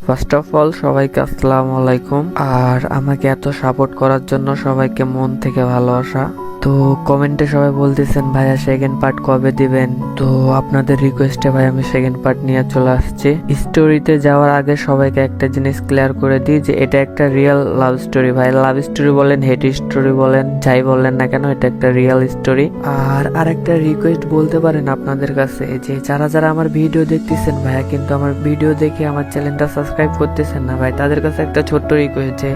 First of all সবাইকে আসসালামু আলাইকুম। আর আমাকে এত সাপোর্ট করার জন্য সবাইকে মন থেকে ভালোবাসা। তো কমেন্টে সবাই বলতেছেন ভাইয়া সেকেন্ড পার্ট কবে দিবেন, তো আপনাদের রিকোয়েস্টে ভাই আমি সেকেন্ড পার্ট নিয়ে চলে আসছি। স্টোরিতে যাওয়ার আগে সবাইকে একটা জিনিস ক্লিয়ার করে দিই যে এটা একটা রিয়েল লাভ স্টোরি। ভাই লাভ স্টোরি বলেন, হেট স্টোরি বলেন, যাই বললেন না কেন, এটা একটা রিয়েল স্টোরি। আর আরেকটা রিকোয়েস্ট বলতে পারেন আপনাদের কাছে, যে যারা যারা আমার ভিডিও দেখতেছেন ভাইয়া কিন্তু আমার ভিডিও দেখে আমার চ্যানেলটা সাবস্ক্রাইব করতেছেন না ভাই, তাদের কাছে একটা ছোট্ট রিকোয়েস্ট যে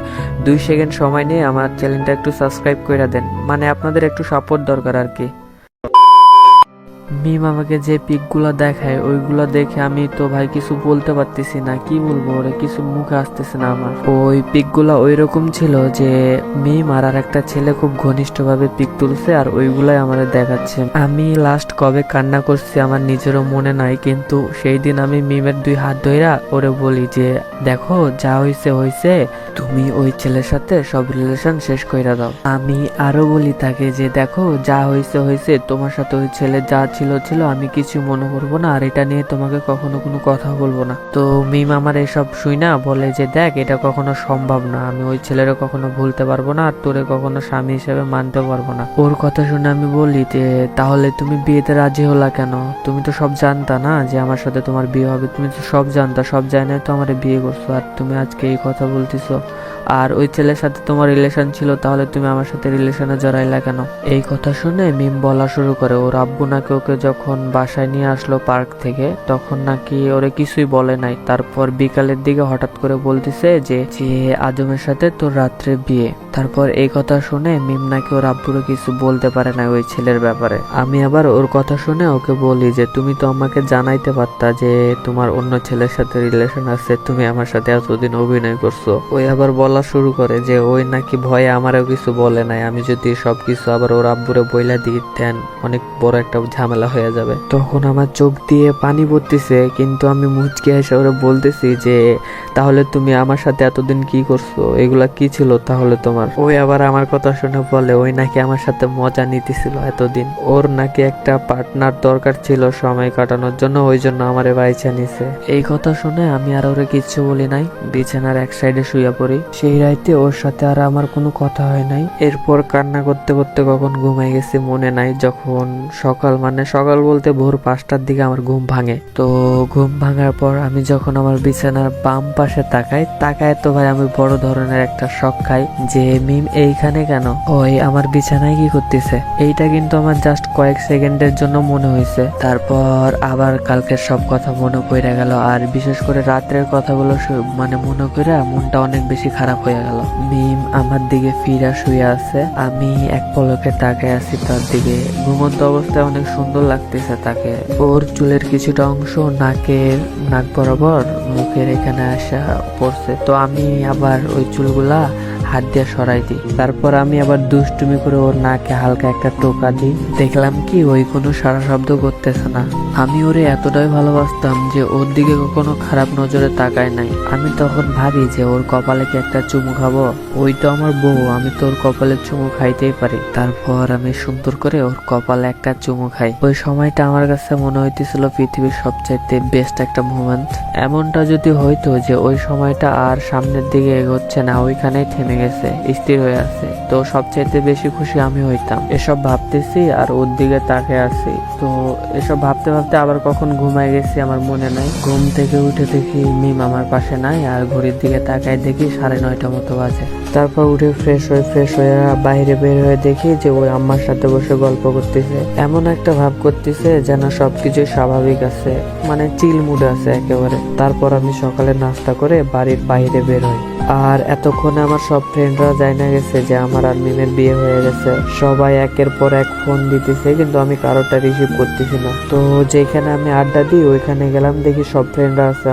2 সেকেন্ড সময় নিয়ে আমার চ্যানেলটা একটু সাবস্ক্রাইব করে দেন, মানে আপনাদের একটু সাপোর্ট দরকার আর কি। মিম আমাকে যে পিকগুলা দেখায় ওইগুলা দেখে আমি তো ভাই কিছু বলতে পারতেছি না, কি বলবো, ওরে কিছু মুখে আসতেছে না আমার। ওই পিকগুলা ওই রকম ছিল যে মিম আর একটা ছেলে খুব ঘনিষ্ঠভাবে পিক তুলছে আর ওইগুলাই আমাদের দেখাচ্ছে। আমি লাস্ট কবে কান্না করছি আমার নিজেরও মনে নাই, কিন্তু সেই দিন আমি মিমের 2 হাত ধইরা ওরে বলি যে দেখো যা হইছে হইছে, তুমি ওই ছেলের সাথে সব রিলেশন শেষ কইরা দাও। আমি আরো বলি তাকে যে দেখো যা হইছে হইছে, তোমার সাথে ওই ছেলে যা ছিল ছিল, আমি কিছু মনে করবো না আর এটা নিয়ে তোমাকে কখনো কোনো কথা বলবো না। তো মিম আমার এসব শুই না বলে যে দেখ এটা কখনো সম্ভব না, আমি ওই ছেলেরও কখনো ভুলতে পারবো না আর তোরে কখনো স্বামী হিসেবে মানতে পারবো না। ওর কথা শুনে আমি বলি যে তাহলে তুমি বিয়েতে রাজি হলা কেন, তুমি তো সব জানতা না যে আমার সাথে তোমার বিয়ে হবে, তুমি তো সব জানতা, সব জানে তো আমার বিয়ে করছো আর তুমি আজকে এই কথা বলতেছো। আর ওই ছেলের সাথে তোমার রিলেশন ছিল, তাহলে তুমি আমার সাথে রিলেশনে জড়াইলা কেন? এই কথা শুনে মিম বলা শুরু করে ওর আব্বু নাকি ওকে যখন বাসায় নিয়ে আসলো পার্ক থেকে তখন নাকি ওরে কিছুই বলে নাই, তারপর বিকালের দিকে হঠাৎ করে বলতেছে যে আজমের সাথে তোর রাত্রে বিয়ে। তারপর এই কথা শুনে মিম নাকি ওর আব্বুরে কিছু বলতে পারে না ওই ছেলের ব্যাপারে। আমি আবার ওর কথা শুনে ওকে বলি যে তুমি তো আমাকে জানাইতে পারতা যে তোমার অন্য ছেলের সাথে রিলেশন আছে, তুমি আমার সাথে এতদিন অভিনয় করছো। ওই আবার বলা শুরু করে যে ওই নাকি ভয়ে আমারও কিছু বলে নাই, আমি যদি সবকিছু আবার ওর আব্বুরে বইলা দিই দেন অনেক বড় একটা ঝামেলা হয়ে যাবে। তখন আমার চোখ দিয়ে পানি পড়তেছে, কিন্তু আমি মুচকে এসে ওরা বলতেছি যে তাহলে তুমি আমার সাথে এতদিন কি করছো, এগুলা কি ছিল তাহলে তোমার? ওই আবার আমার কথা শুনে বলে ওই নাকি আমার সাথে মজা নিতেছিল এতদিন, ওর নাকি একটা পার্টনার দরকার ছিল সময় কাটানোর জন্য, ওই জন্য আমারে বাইচা নিছে। এই কথা শুনে আমি আর ওরে কিচ্ছু বলি নাই, বিছানার এক সাইডে শুয়ে পড়ি। সেই রাইতে ওর সাথে আর আমার কোনো কথা হয় নাই। এরপর কান্না করতে করতে কখন ঘুমাই গেছি মনে নাই। যখন সকাল সকাল বলতে ভোর 5টার দিকে আমার ঘুম ভাঙে। তো ঘুম ভাঙার পর আমি যখন আমার বিছানার বাম পাশে তাকায় তো ভাই আমি বড় ধরনের একটা শক খাই যে মিম এইখানে কেন, ওই আমার বিছানায় কি করতেছে। এইটা কিন্তু আমার জাস্ট কয়েক সেকেন্ডের জন্য মনে হয়েছে, তারপর আবার কালকের সব কথা মনে পড়ে গেল আর বিশেষ করে রাত্রের কথাগুলো মনে করে মনটা অনেক বেশি খারাপ হয়ে গেল। মিম আমার দিকে ফিরা শুয়ে আছে, আমি এক পলকে তাকায় আছি তার দিকে। ঘুমন্ত অবস্থায় অনেক সুন্দর লাগতেছে তাকে। ওর চুলের কিছুটা অংশ নাক বরাবর মুখের এখানে আসা পড়ছে, তো আমি আবার ওই চুলগুলা হাত দিয়ে সরাই দিই। তারপর আমি আবার দুষ্টুমি করে ওর নাকে হালকা একটা টোকা দিই। দেখলাম কি ওই কোনো সারা শব্দ করতেছে না। আমি ওরে এতটাই ভালোবাসতাম যে ওর দিকে কখনো খারাপ নজরে তাকায় নাই। আমি তখন ভাবি যে ওর কপালে কি একটা চুমু খাবো, ওই তো আমার বউ, আমি তো ওর কপালে চুমু খাইতেই পারি। তারপর আমি সুন্দর করে ওর কপালে একটা চুমু খাই। ওই সময়টা আমার কাছে মনে হইতেছিল পৃথিবীর সবচাইতে বেস্ট একটা মোমেন্ট। এমনটা যদি হইতো যে ওই সময়টা আর সামনের দিকে এগোচ্ছে না, ওইখানেই থেমে গেছে, স্থির হয়ে আছে, তো সবচাইতে বেশি খুশি আমি হইতাম। এসব ভাবতেছি আর ওর দিকে তাকিয়ে আছি। তো এসব ভাবতে ভাবতে আবার কখন ঘুমায় গেছি আমার মনে নাই। ঘুম থেকে উঠে দেখি মিম আমার পাশে নাই আর ঘড়ির দিকে তাকায় দেখি 9:30 মতো বাজে। তারপর উঠে ফ্রেশ হয়ে বাইরে বের হয়ে দেখি যে ওই আম্মার সাথে বসে গল্প করতেছে। এমন একটা ভাব করতেছে যেন সবকিছু স্বাভাবিক আছে, মানে চিল মুড আছে একেবারে। তারপর আমি সকালে নাস্তা করে বাড়ির বাইরে বের হই। আর এতক্ষণে আমার সব ফ্রেন্ডরা জানা গেছে যে আমার আর মিমের বিয়ে হয়ে গেছে। সবাই একের পর এক ফোন দিতেছে, কিন্তু আমি কারোটা রিসিভ করতেছি না। তো যেখানে আমি আড্ডা দিই ওইখানে গেলাম, দেখি সব ফ্রেন্ডরা আছে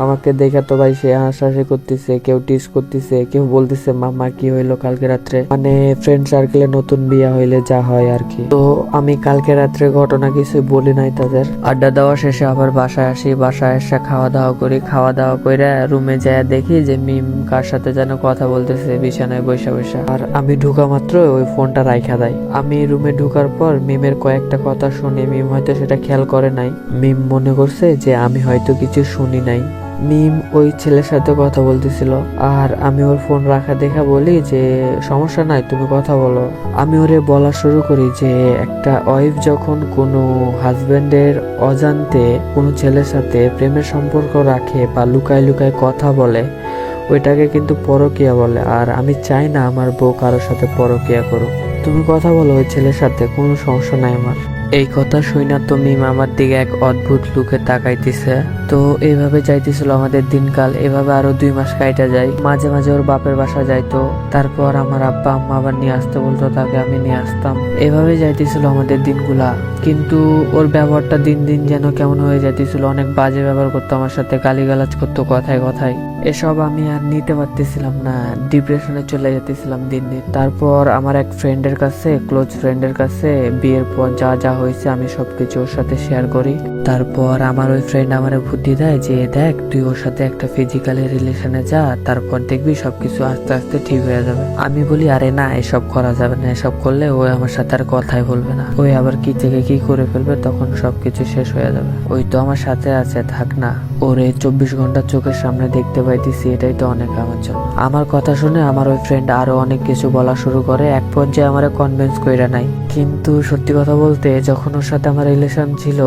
আমাকে দেখে তো ভাই সে হাসাহাসি করতেছে, কেউ টিস করতেছে, কেউ বলতেছে মামা কি হইলো কালকে রাত্রে, মানে ফ্রেন্ড সার্কেলে নতুন বিয়ে হইলে যা হয় আর কি। তো আমি কালকে রাত্রে ঘটনা কিছু বলি নাই তাদের। আড্ডা দেওয়া শেষে আবার বাসায় আসি, বাসায় এসে খাওয়া দাওয়া করি। খাওয়া দাওয়া করে রুমে যায় দেখি যে মিম কার সাথে যেন কথা বলতেছে বিছানায় বসে। আর আমি ঢুকা মাত্র ওই ফোনটা রাইখা দেয়। আমি রুমে ঢুকার পর মিমের কয়েকটা কথা শুনি, মিম হয়তো সেটা খেয়াল করে নাই। মিম মনে করছে যে আমি হয়তো কিছু শুনি নাই, মিম ওই ছেলের সাথে কথা বলতেছিল, আর আমি ওর ফোন রাখা দেখা বলি যে সমস্যা নাই, তুমি কথা বলো। আমি ওরে বলা শুরু করি যে একটা ওয়াইফ যখন কোনো হাজবেন্ডের অজান্তে কোনো ছেলের সাথে প্রেমের সম্পর্ক রাখে বা লুকায় লুকায় কথা বলে, ওইটাকে কিন্তু পরকীয়া বলে। আর আমি চাই না আমার বউ কারোর সাথে পরকীয়া করুক। তুমি কথা বলো ওই ছেলের সাথে, কোনো সমস্যা নাই আমার। এই কথা শুই না তো মিম আমার দিকে এক অদ্ভুত লুকে তাকাইতেছে। তো এইভাবে যাইতেছিল আমাদের দিনকাল। এভাবে আরো 2 মাস কাইটা যায়। মাঝে মাঝে ওর বাপের বাসা যাইতো, তারপর আমার আব্বা আম্মা আবার নিয়ে আসতে বলতো, তাকে আমি নিয়ে আসতাম। এভাবে যাইতেছিল আমাদের দিনগুলা। কিন্তু ওর ব্যবহারটা দিন দিন যেন কেমন হয়ে যাইতেছিল। অনেক বাজে ব্যবহার করতো আমার সাথে, গালিগালাজ করতো কথায় কথায়। এসব আমি আর নিতে পারতেছিলাম না, ডিপ্রেশনে চলে যেতেছিলাম দিন দিন। তারপর আমার এক ফ্রেন্ডের কাছে, ক্লোজ ফ্রেন্ডের কাছে বিয়ের পর যা যা হয়েছে আমি সবকিছু ওর সাথে শেয়ার করি। তারপর আমার ওই ফ্রেন্ড আমারে বুদ্ধি দেয় যে দেখ তুই ওর সাথে একটা ফিজিক্যালি রিলেশনে যা, তারপর দেখবি সবকিছু আস্তে আস্তে ঠিক হয়ে যাবে। আমি বলি আরে না, এসব করা যাবে না, এসব করলে ওই আমার সাথে আর কথাই বলবে না, ওই আবার কি থেকে কি করে ফেলবে, তখন সবকিছু শেষ হয়ে যাবে। ওই তো আমার সাথে আছে, থাক না। ওরে 24 ঘন্টা চোখের সামনে দেখতে পাইতেছি, এটাই তো অনেক আমার জন্য। আমার কথা শুনে আমার ওই ফ্রেন্ড আরো অনেক কিছু বলা শুরু করে। এক পর্যায়ে আমারে কনভিন্স কইরা নাই। কিন্তু সত্যি কথা বলতে যখন ওর সাথে আমার রিলেশন ছিল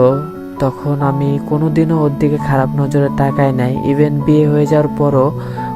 তখন আমি কোনোদিনও ওর দিকে খারাপ নজরে তাকাই নাই। ইভেন বিয়ে হয়ে যাওয়ার পরও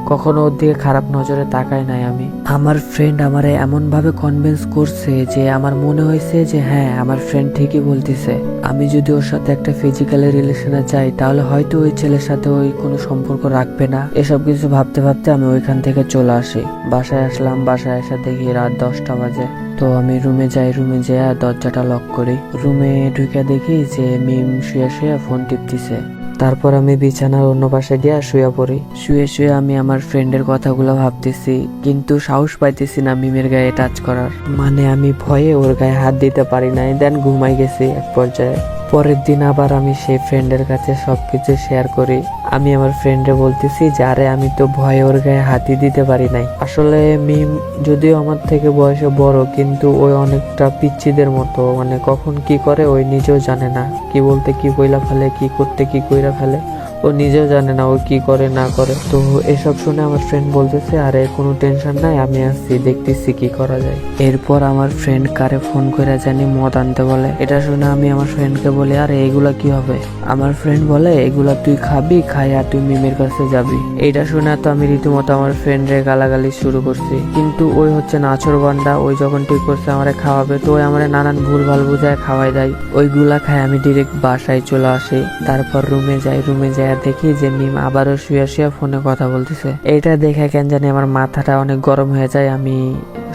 কখনো ওর দিকে খারাপ নজরে তাকাই নাই আমি। আমার ফ্রেন্ড আমারে এমন ভাবে কনভিন্স করছে যে আমার মনে হয়েছে যে হ্যাঁ, আমার ফ্রেন্ড ঠিকই বলতেছে। আমি যদি ওর সাথে একটা ফিজিক্যালি রিলেশনে যাই তাহলে হয়তো ওই ছেলের সাথে ওই কোনো সম্পর্ক রাখবে না। এসব কিছু ভাবতে ভাবতে আমি ওইখান থেকে চলে আসি। বাসায় আসলাম, বাসায় এসে দেখি রাত 10টা বাজে। তো আমি রুমে যাই, রুমে যেয়ে দরজাটা লক করি। রুমে ঢুকে দেখি যে মিম শুয়ে শুয়ে ফোন টিপতেছে। তারপর আমি বিছানার অন্য পাশে গিয়ে শুয়ে পড়ি। শুয়ে শুয়ে আমি আমার ফ্রেন্ডের কথাগুলো ভাবতেছি, কিন্তু সাহস পাইতেছি না মিমের গায়ে টাচ করার। মানে আমি ভয়ে ওর গায়ে হাত দিতে পারি নাই। দেন ঘুমাই গেছি এক পর্যায়ে। পরের দিন আবার আমি সেই ফ্রেন্ডের কাছে সবকিছু শেয়ার করি। আমি আমার ফ্রেন্ডে বলতেছি যে আরে আমি তো ভয়ে ওর গায়ে হাতই দিতে পারি নাই। আসলে মিম যদিও আমার থেকে বয়সে বড়, কিন্তু ওই অনেকটা পিচ্চিদের মতো, মানে কখন কি করে ওই নিজেও জানে না। কি বলতে কি কইলা ফেলে, কি করতে কি কইরা ফেলে ও নিজেও জানে না ও কি করে না করে। তো এসব শুনে আমার ফ্রেন্ড বলতেছে আরে কোনো টেনশন নাই, আমি আসছি, দেখতেছি কি করা যায়। এরপর আমার ফ্রেন্ড কারে ফোন করে জানি মদ আনতে বলে। এটা শুনে আমি আমার ফ্রেন্ডকে বলি আরে এগুলা কি হবে। আমার ফ্রেন্ড বলে এগুলা তুই খাবি, খাইয়া তুই মিমের কাছে যাবি। এটা শুনে তো আমি রীতিমতো আমার ফ্রেন্ডরে গালাগালি শুরু করছি। কিন্তু ওই হচ্ছে নাছর বান্ডা, ওই যখন ঠিক করছে আমারে খাওয়াবে তো ওই আমারে নানান ভুল ভাল বুঝায় খাওয়াই দেয়। ওইগুলা খাই আমি ডিরেক্ট বাসায় চলে আসি। তারপর রুমে যাই, রুমে যাই দেখি যে মিম আবারও শুয়ে শুয়ে ফোনে কথা বলতেছে। এইটা দেখে কেন জানি আমার মাথাটা অনেক গরম হয়ে যায়। আমি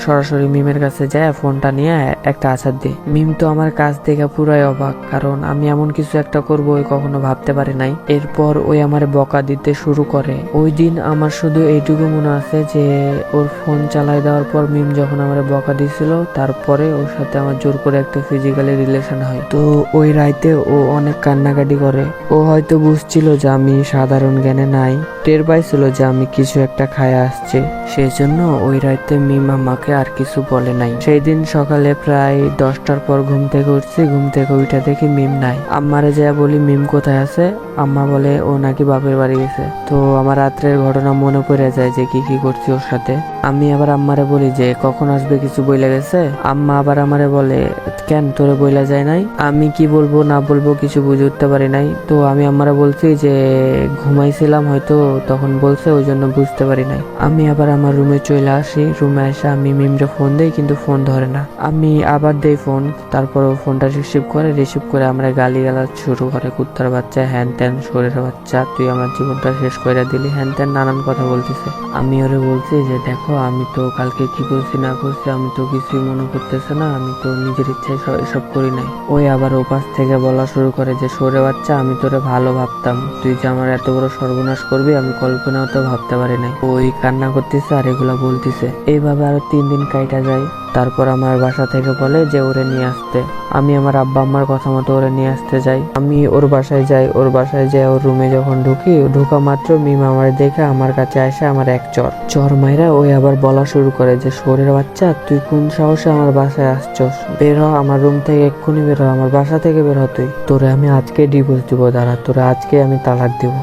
সরাসরি মিমের কাছে যাই, ফোনটা নিয়ে একটা আছাড় দিই। মিম তো আমার কাজ দেখে পুরাই অবাক, কারণ আমি এমন কিছু একটা করবো ওই কখনো ভাবতে পারি নাই। এরপর ওই আমার বকা দিতে শুরু করে। ওই দিন আমার শুধু এইটুকু মনে আছে যে ওর ফোন চালাই দেওয়ার পর মিম যখন আমার বকা দিছিল, তারপরে ওর সাথে আমার জোর করে একটা ফিজিক্যালি রিলেশন হয়। তো ওই রাইতে ও অনেক কান্নাকাটি করে। ও হয়তো বুঝছিল যে আমি সাধারণ জ্ঞানে নাই, টের পাইছিল যে আমি কিছু একটা খায় আসছে, সেই জন্য ওই রাইতে মিম আমাকে আর কিছু বলে নাই। সেই দিন সকালে প্রায় 10টার পর ঘুম থেকে উঠছি। ঘুম থেকে উঠে দেখি মিম নাই। আম্মারে যা বলি মিম কোথায় আছে, আম্মা বলে ও নাকি বাপের বাড়ি গেছে। তো আমার রাত্রের ঘটনা মনে পড়ে যায় যে কি কি করছি ওর সাথে। আমি আবার আম্মারে বলি যে কখন আসবে কিছু বইলা গেছে। আম্মা আবার আমারে বলে কেন তোরে বইলা যায় নাই। আমি কি বলবো না বলবো কিছু বুঝে উঠতে পারি নাই। তো আমি আম্মারে বলছি যে ঘুমাইছিলাম হয়তো, তখন বলছে ওই জন্য বুঝতে পারি নাই। আমি আবার আমার রুমে চলে আসি। রুমে এসে আমি মিমরে ফোন দেই, কিন্তু ফোন ধরে না। আমি আবার দেই ফোন, তারপর ও ফোনটা রিসিভ করে আমরা গালি গালাজ শুরু করে, কুত্তার বাচ্চা, হ্যান ত্যান, শরীরের বাচ্চা, তুই আমার জীবনটা শেষ করে দিলি, হ্যান ত্যান নানান কথা বলতেছে। আমি ওরে বলছি যে দেখো আমি তো কালকে কি করছি না করছি আমি তো কিছুই মনে করতেছে না, আমি তো নিজের ইচ্ছায় এসব করি নাই। ওই আবার ওপাশ থেকে বলা শুরু করে যে সরে বাচ্চা, আমি তোরে ভালো ভাবতাম, তুই যে আমার এত বড় সর্বনাশ করবি আমি কল্পনাও তো ভাবতে পারি নাই। ওই কান্না করতেছে আর এগুলা বলতেছে। এইভাবে আরো 3 দিন কাইটা যায়। তারপর আমার বাসা থেকে বলে যে ওরে নিয়ে আসতে। আমি আমার আব্বা আম্মার কথা মতো ওরে নিয়ে আসতে যাই। আমি ওর বাসায় যাই। ওর বাসায় যাই, ওর রুমে যখন ঢুকা মাত্র মিম আমার দেখে আমার কাছে আসে আমার এক চর মাইরা ওই আবার বলা শুরু করে যে শোরের বাচ্চা, তুই কোন সাহসে আমার বাসায় আসছস, বের হ আমার রুম থেকে, এক্ষুনি বের হ, আমার বাসা থেকে বের হ, তুই তোরে আমি আজকে ডিভোর্স দিব, দাঁড়া তোরে আজকে আমি তালাক দিব।